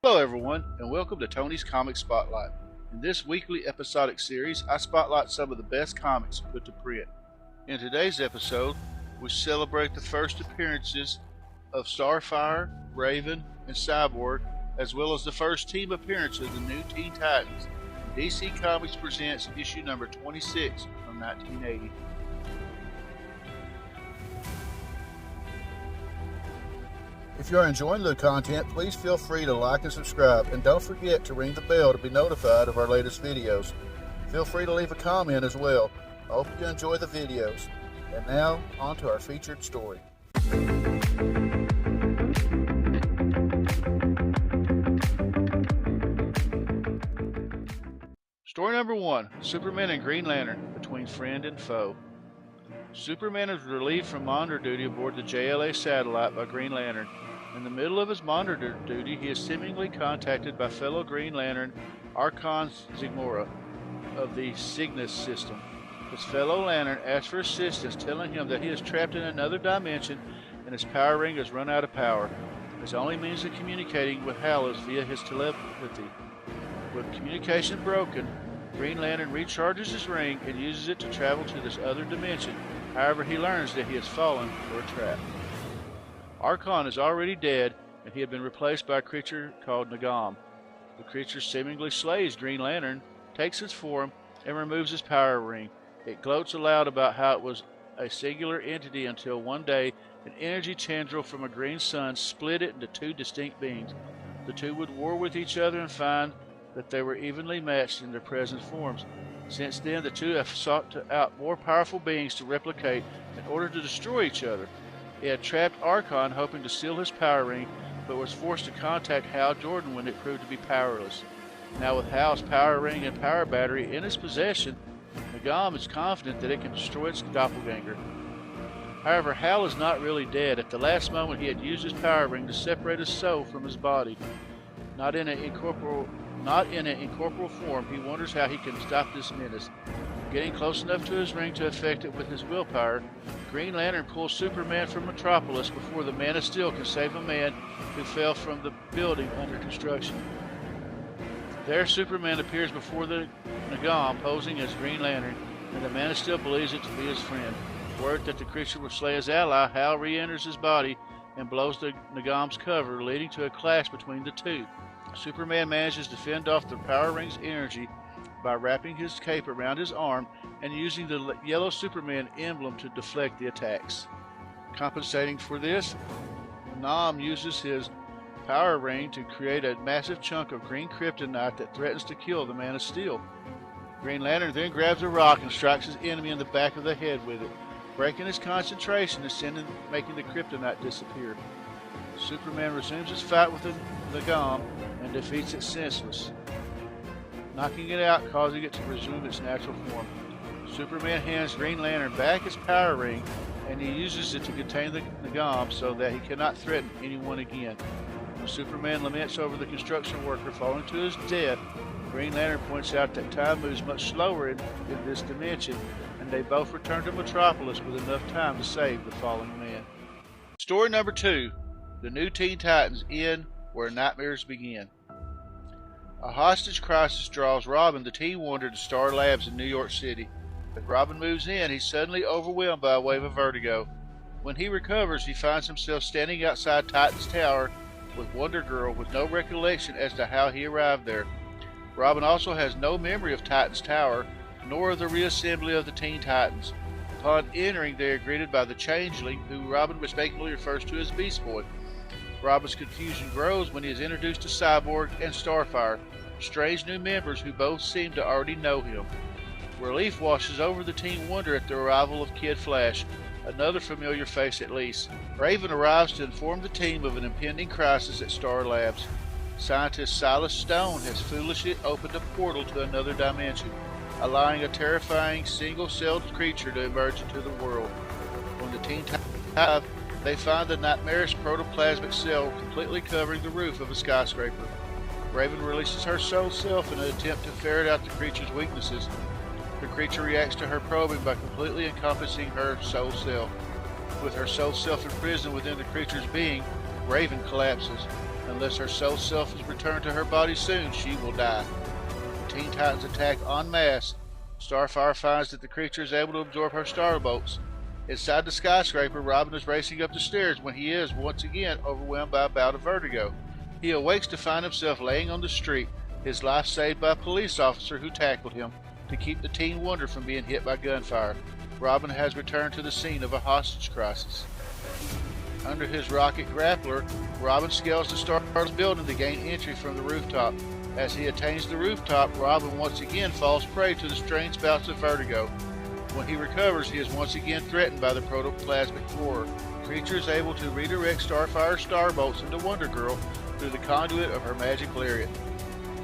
Hello everyone, and welcome to Tony's Comic Spotlight. In this weekly episodic series, I spotlight some of the best comics put to print. In today's episode, we celebrate the first appearances of Starfire, Raven, and Cyborg, as well as the first team appearance of the new Teen Titans. DC Comics presents issue number 26 from 1980. If you are enjoying the content, please feel free to like and subscribe, and don't forget to ring the bell to be notified of our latest videos. Feel free to leave a comment as well. I hope you enjoy the videos. And now, on to our featured story. Story number 1, Superman and Green Lantern, Between Friend and Foe. Superman is relieved from monitor duty aboard the JLA satellite by Green Lantern. In the middle of his monitor duty, he is seemingly contacted by fellow Green Lantern Archon Zigmora of the Cygnus system. His fellow Lantern asks for assistance, telling him that he is trapped in another dimension and his power ring has run out of power. His only means of communicating with Hal is via his telepathy. With communication broken, Green Lantern recharges his ring and uses it to travel to this other dimension. However, he learns that he has fallen for a trap. Archon is already dead, and he had been replaced by a creature called Nagam. The creature seemingly slays Green Lantern, takes his form, and removes his power ring. It gloats aloud about how it was a singular entity until one day an energy tendril from a green sun split it into two distinct beings. The two would war with each other and find that they were evenly matched in their present forms. Since then, the two have sought out more powerful beings to replicate in order to destroy each other. He had trapped Archon, hoping to steal his power ring, but was forced to contact Hal Jordan when it proved to be powerless. Now with Hal's power ring and power battery in his possession, Nagam is confident that it can destroy its doppelganger. However, Hal is not really dead. At the last moment, he had used his power ring to separate his soul from his body. Not in an incorporeal form, he wonders how he can stop this menace. Getting close enough to his ring to affect it with his willpower, Green Lantern pulls Superman from Metropolis before the Man of Steel can save a man who fell from the building under construction. There, Superman appears before the Nagam, posing as Green Lantern, and the Man of Steel believes it to be his friend. Word that the creature will slay his ally, Hal re-enters his body and blows the Nagam's cover, leading to a clash between the two. Superman manages to fend off the power ring's energy by wrapping his cape around his arm and using the yellow Superman emblem to deflect the attacks. Compensating for this, Nam uses his power ring to create a massive chunk of green kryptonite that threatens to kill the Man of Steel. Green Lantern then grabs a rock and strikes his enemy in the back of the head with it, breaking his concentration and making the kryptonite disappear. Superman resumes his fight with the Nagam and defeats it senseless, knocking it out, causing it to resume its natural form. Superman hands Green Lantern back his power ring, and he uses it to contain the Nagam so that he cannot threaten anyone again. When Superman laments over the construction worker falling to his death, Green Lantern points out that time moves much slower in this dimension, and they both return to Metropolis with enough time to save the fallen man. Story number 2, The New Teen Titans End Where Nightmares Begin. A hostage crisis draws Robin, the Teen Wonder, to Star Labs in New York City. As Robin moves in, he's suddenly overwhelmed by a wave of vertigo. When he recovers, he finds himself standing outside Titan's Tower with Wonder Girl with no recollection as to how he arrived there. Robin also has no memory of Titan's Tower, nor of the reassembly of the Teen Titans. Upon entering, they are greeted by the Changeling, who Robin mistakenly refers to as Beast Boy. Robin's confusion grows when he is introduced to Cyborg and Starfire, strange new members who both seem to already know him. Relief washes over the Teen Wonder at the arrival of Kid Flash, another familiar face at least. Raven arrives to inform the team of an impending crisis at Star Labs. Scientist Silas Stone has foolishly opened a portal to another dimension, allowing a terrifying single-celled creature to emerge into the world. When the Teen Titans arrive, they find the nightmarish protoplasmic cell completely covering the roof of a skyscraper. Raven releases her soul self in an attempt to ferret out the creature's weaknesses. The creature reacts to her probing by completely encompassing her soul self. With her soul self imprisoned within the creature's being, Raven collapses. Unless her soul self is returned to her body soon, she will die. The Teen Titans attack en masse. Starfire finds that the creature is able to absorb her starbolts. Inside the skyscraper, Robin is racing up the stairs when he is once again overwhelmed by a bout of vertigo. He awakes to find himself laying on the street, his life saved by a police officer who tackled him to keep the Teen Wonder from being hit by gunfire. Robin has returned to the scene of a hostage crisis. Under his rocket grappler, Robin scales the Star's building to gain entry from the rooftop. As he attains the rooftop, Robin once again falls prey to the strange bouts of vertigo. When he recovers, he is once again threatened by the protoplasmic horror. The creature is able to redirect Starfire's starbolts into Wonder Girl through the conduit of her magic lariat.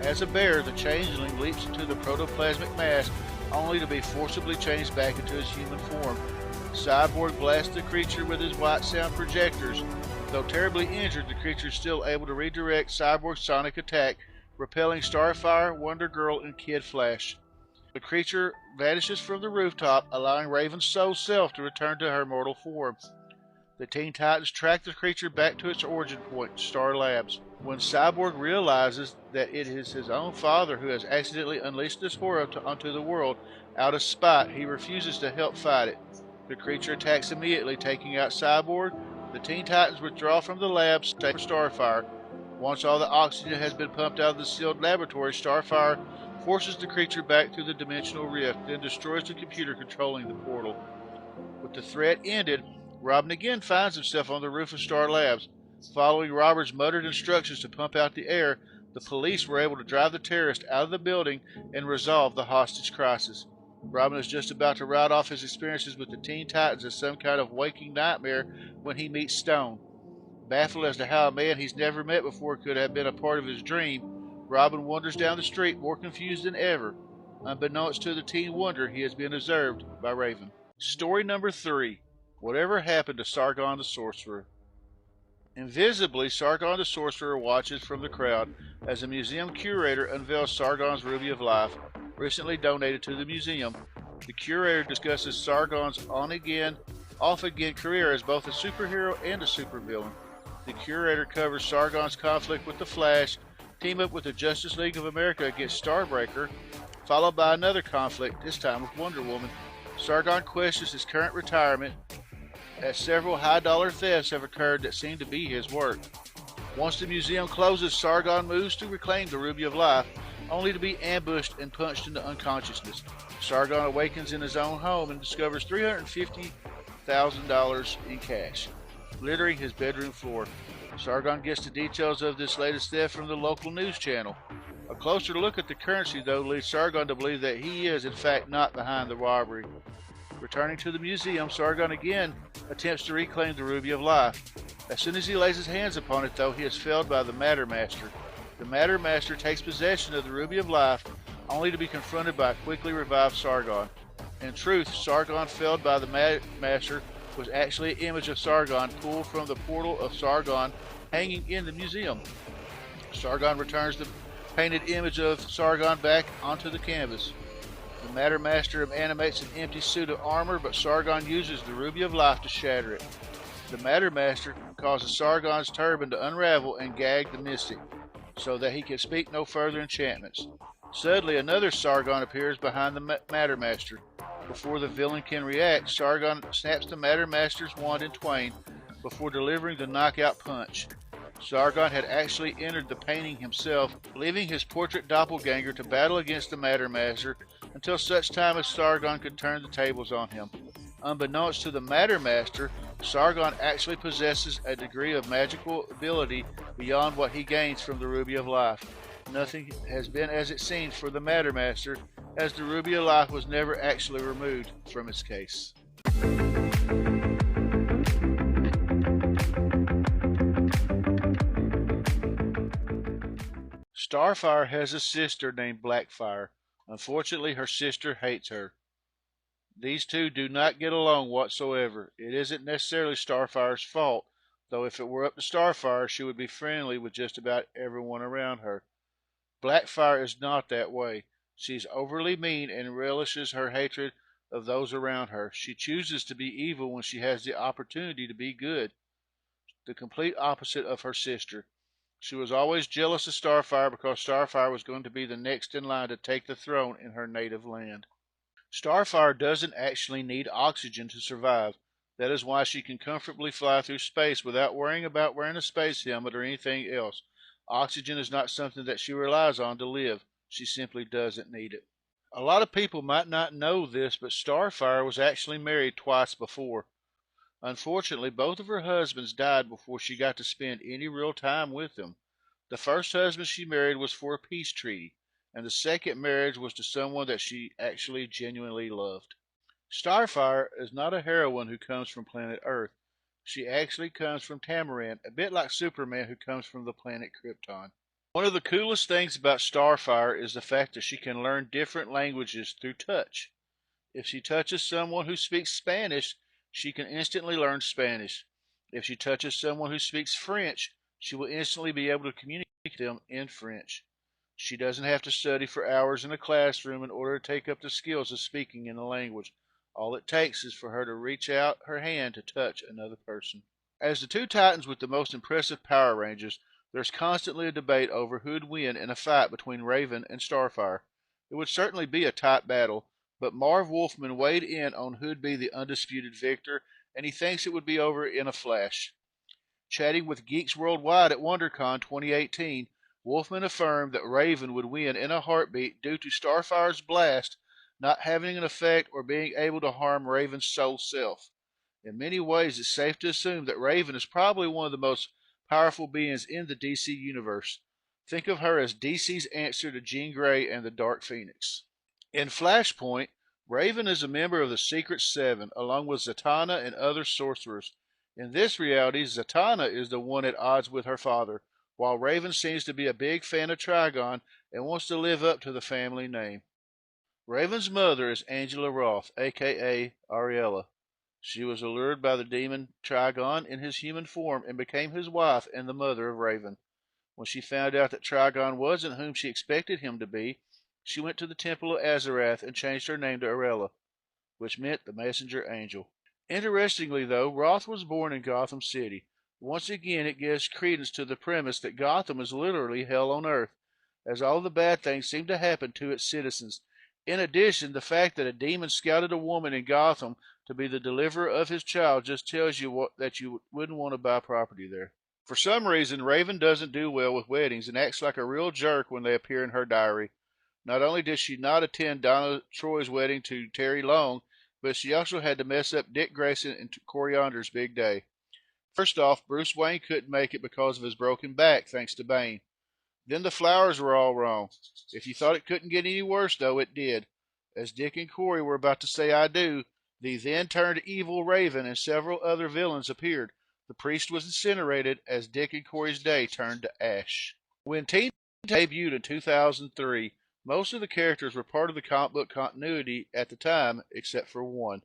As a bear, the changeling leaps into the protoplasmic mass, only to be forcibly changed back into his human form. Cyborg blasts the creature with his white sound projectors. Though terribly injured, the creature is still able to redirect Cyborg's sonic attack, repelling Starfire, Wonder Girl, and Kid Flash. The creature vanishes from the rooftop, allowing Raven's soul self to return to her mortal form. The Teen Titans track the creature back to its origin point, Star Labs. When Cyborg realizes that it is his own father who has accidentally unleashed this horror onto the world, out of spite, he refuses to help fight it. The creature attacks immediately, taking out Cyborg. The Teen Titans withdraw from the lab, save for Starfire. Once all the oxygen has been pumped out of the sealed laboratory, Starfire forces the creature back through the dimensional rift, then destroys the computer controlling the portal. With the threat ended, Robin again finds himself on the roof of Star Labs. Following Robert's muttered instructions to pump out the air, the police were able to drive the terrorist out of the building and resolve the hostage crisis. Robin is just about to write off his experiences with the Teen Titans as some kind of waking nightmare when he meets Stone. Baffled as to how a man he's never met before could have been a part of his dream, Robin wanders down the street more confused than ever. Unbeknownst to the Teen Wonder, he has been observed by Raven. Story number 3. Whatever happened to Sargon the Sorcerer? Invisibly, Sargon the Sorcerer watches from the crowd as a museum curator unveils Sargon's Ruby of Life, recently donated to the museum. The curator discusses Sargon's on-again, off-again career as both a superhero and a supervillain. The curator covers Sargon's conflict with the Flash, team up with the Justice League of America against Starbreaker, followed by another conflict, this time with Wonder Woman. Sargon questions his current retirement, as several high-dollar thefts have occurred that seem to be his work. Once the museum closes, Sargon moves to reclaim the Ruby of Life, only to be ambushed and punched into unconsciousness. Sargon awakens in his own home and discovers $350,000 in cash, littering his bedroom floor. Sargon gets the details of this latest theft from the local news channel. A closer look at the currency, though, leads Sargon to believe that he is, in fact, not behind the robbery. Returning to the museum, Sargon again attempts to reclaim the Ruby of Life. As soon as he lays his hands upon it, though, he is felled by the Matter Master. The Matter Master takes possession of the Ruby of Life, only to be confronted by a quickly revived Sargon. In truth, Sargon felled by the Master was actually an image of Sargon pulled from the portal of Sargon hanging in the museum. Sargon returns the painted image of Sargon back onto the canvas. The Matter Master animates an empty suit of armor, but Sargon uses the Ruby of Life to shatter it. The Matter Master causes Sargon's turban to unravel and gag the mystic, so that he can speak no further enchantments. Suddenly, another Sargon appears behind the Matter Master. Before the villain can react, Sargon snaps the Matter Master's wand in twain before delivering the knockout punch. Sargon had actually entered the painting himself, leaving his portrait doppelganger to battle against the Matter Master until such time as Sargon could turn the tables on him. Unbeknownst to the Matter Master, Sargon actually possesses a degree of magical ability beyond what he gains from the Ruby of Life. Nothing has been as it seems for the Matter Master, as the Ruby of Life was never actually removed from its case. Starfire has a sister named Blackfire. Unfortunately, her sister hates her. These two do not get along whatsoever. It isn't necessarily Starfire's fault, though if it were up to Starfire, she would be friendly with just about everyone around her. Blackfire is not that way. She's overly mean and relishes her hatred of those around her. She chooses to be evil when she has the opportunity to be good, the complete opposite of her sister. She was always jealous of Starfire because Starfire was going to be the next in line to take the throne in her native land. Starfire doesn't actually need oxygen to survive. That is why she can comfortably fly through space without worrying about wearing a space helmet or anything else. Oxygen is not something that she relies on to live. She simply doesn't need it. A lot of people might not know this, but Starfire was actually married twice before. Unfortunately, both of her husbands died before she got to spend any real time with them. The first husband she married was for a peace treaty, and the second marriage was to someone that she actually genuinely loved. Starfire is not a heroine who comes from planet Earth. She actually comes from Tamaran, a bit like Superman who comes from the planet Krypton. One of the coolest things about Starfire is the fact that she can learn different languages through touch. If she touches someone who speaks Spanish, she can instantly learn Spanish. If she touches someone who speaks French, she will instantly be able to communicate with them in French. She doesn't have to study for hours in a classroom in order to take up the skills of speaking in the language. All it takes is for her to reach out her hand to touch another person. As the two titans with the most impressive power ranges, there's constantly a debate over who'd win in a fight between Raven and Starfire. It would certainly be a tight battle, but Marv Wolfman weighed in on who'd be the undisputed victor, and he thinks it would be over in a flash. Chatting with Geeks Worldwide at WonderCon 2018, Wolfman affirmed that Raven would win in a heartbeat due to Starfire's blast not having an effect or being able to harm Raven's soul self. In many ways, it's safe to assume that Raven is probably one of the most powerful beings in the DC universe. Think of her as DC's answer to Jean Grey and the Dark Phoenix. In Flashpoint, Raven is a member of the Secret Seven, along with Zatanna and other sorcerers. In this reality, Zatanna is the one at odds with her father, while Raven seems to be a big fan of Trigon and wants to live up to the family name. Raven's mother is Angela Roth, aka Ariella. She was allured by the demon Trigon in his human form and became his wife and the mother of Raven. When she found out that Trigon wasn't whom she expected him to be, she went to the Temple of Azarath and changed her name to Arella, which meant the messenger angel. Interestingly, though, Roth was born in Gotham City. Once again, it gives credence to the premise that Gotham is literally hell on earth, as all the bad things seem to happen to its citizens. In addition, the fact that a demon scouted a woman in Gotham to be the deliverer of his child just tells you that you wouldn't want to buy property there. For some reason, Raven doesn't do well with weddings and acts like a real jerk when they appear in her diary. Not only did she not attend Donna Troy's wedding to Terry Long, but she also had to mess up Dick Grayson and Coriander's big day. First off, Bruce Wayne couldn't make it because of his broken back, thanks to Bane. Then the flowers were all wrong. If you thought it couldn't get any worse, though, it did. As Dick and Corey were about to say I do, the then turned evil Raven and several other villains appeared. The priest was incinerated as Dick and Corey's day turned to ash. When Teen debuted in 2003, most of the characters were part of the comic book continuity at the time, except for one.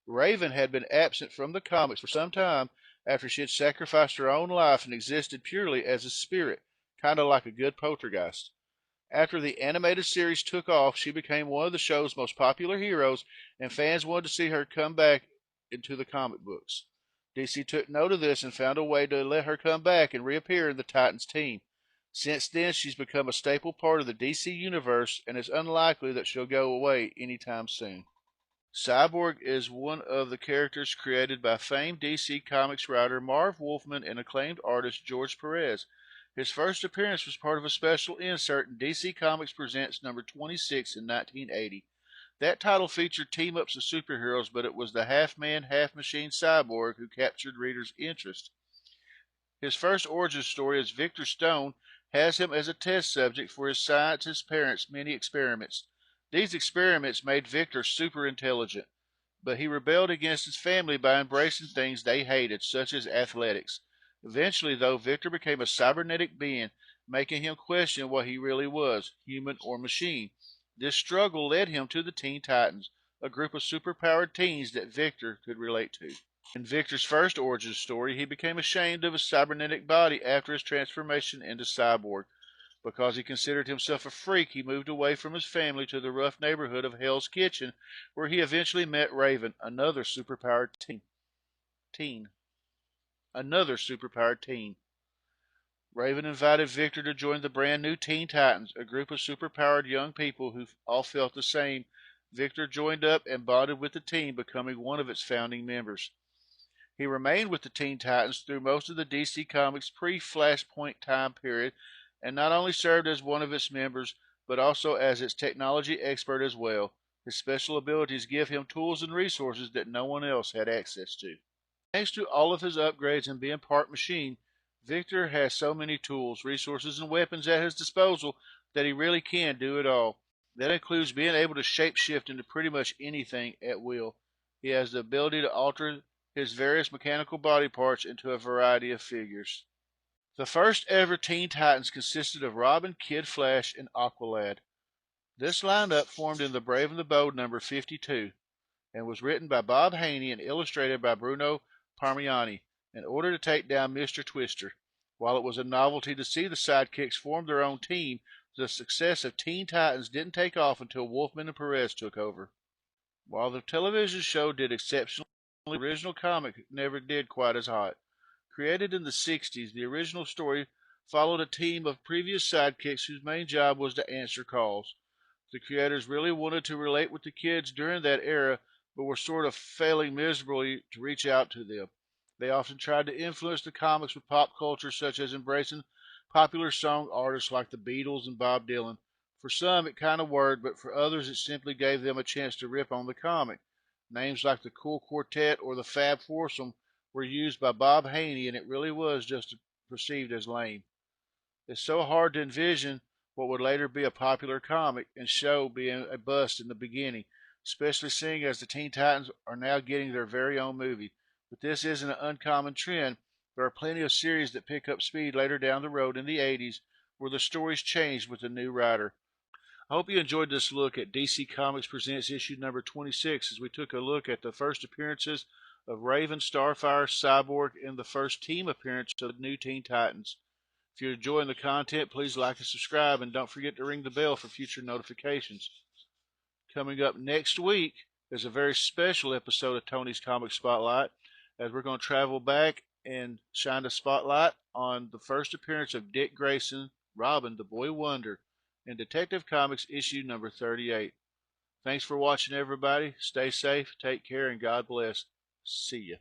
Raven had been absent from the comics for some time after she had sacrificed her own life and existed purely as a spirit, kind of like a good poltergeist. After the animated series took off, she became one of the show's most popular heroes, and fans wanted to see her come back into the comic books. DC took note of this and found a way to let her come back and reappear in the Titans team. Since then, she's become a staple part of the DC universe, and it's unlikely that she'll go away anytime soon. Cyborg is one of the characters created by famed DC Comics writer Marv Wolfman and acclaimed artist George Perez. His first appearance was part of a special insert in DC Comics Presents number 26 in 1980. That title featured team-ups of superheroes, but it was the half-man, half-machine Cyborg who captured readers' interest. His first origin story as Victor Stone has him as a test subject for his scientist parents' many experiments. These experiments made Victor super intelligent, but he rebelled against his family by embracing things they hated, such as athletics. Eventually, though, Victor became a cybernetic being, making him question what he really was, human or machine. This struggle led him to the Teen Titans, a group of superpowered teens that Victor could relate to. In Victor's first origin story, he became ashamed of his cybernetic body after his transformation into Cyborg. Because he considered himself a freak, he moved away from his family to the rough neighborhood of Hell's Kitchen, where he eventually met Raven, another superpowered teen. Another superpowered teen. Raven invited Victor to join the brand new Teen Titans, a group of superpowered young people who all felt the same. Victor joined up and bonded with the team, becoming one of its founding members. He remained with the Teen Titans through most of the DC Comics pre-Flashpoint time period, and not only served as one of its members, but also as its technology expert as well. His special abilities give him tools and resources that no one else had access to. Thanks to all of his upgrades and being part machine, Victor has so many tools, resources, and weapons at his disposal that he really can do it all. That includes being able to shapeshift into pretty much anything at will. He has the ability to alter his various mechanical body parts into a variety of figures. The first ever Teen Titans consisted of Robin, Kid Flash, and Aqualad. This lineup formed in The Brave and the Bold number 52 and was written by Bob Haney and illustrated by Bruno Parmigiani in order to take down Mr. Twister. While it was a novelty to see the sidekicks form their own team, the success of Teen Titans didn't take off until Wolfman and Perez took over. While the television show did exceptionally, the original comic never did quite as hot. Created in the 60s, the original story followed a team of previous sidekicks whose main job was to answer calls. The creators really wanted to relate with the kids during that era, but were sort of failing miserably to reach out to them. They often tried to influence the comics with pop culture, such as embracing popular song artists like the Beatles and Bob Dylan. For some, it kind of worked, but for others, it simply gave them a chance to rip on the comic. Names like the Cool Quartet or the Fab Foursome were used by Bob Haney, and it really was just perceived as lame. It's so hard to envision what would later be a popular comic and show being a bust in the beginning, especially seeing as the Teen Titans are now getting their very own movie. But this isn't an uncommon trend. There are plenty of series that pick up speed later down the road in the 80s where the stories changed with a new writer. I hope you enjoyed this look at DC Comics Presents issue number 26 as we took a look at the first appearances of Raven, Starfire, Cyborg, and the first team appearance of the new Teen Titans. If you're enjoying the content, please like and subscribe, and don't forget to ring the bell for future notifications. Coming up next week is a very special episode of Tony's Comic Spotlight, as we're going to travel back and shine the spotlight on the first appearance of Dick Grayson, Robin, the Boy Wonder, in Detective Comics issue number 38. Thanks for watching, everybody. Stay safe, take care, and God bless. See ya.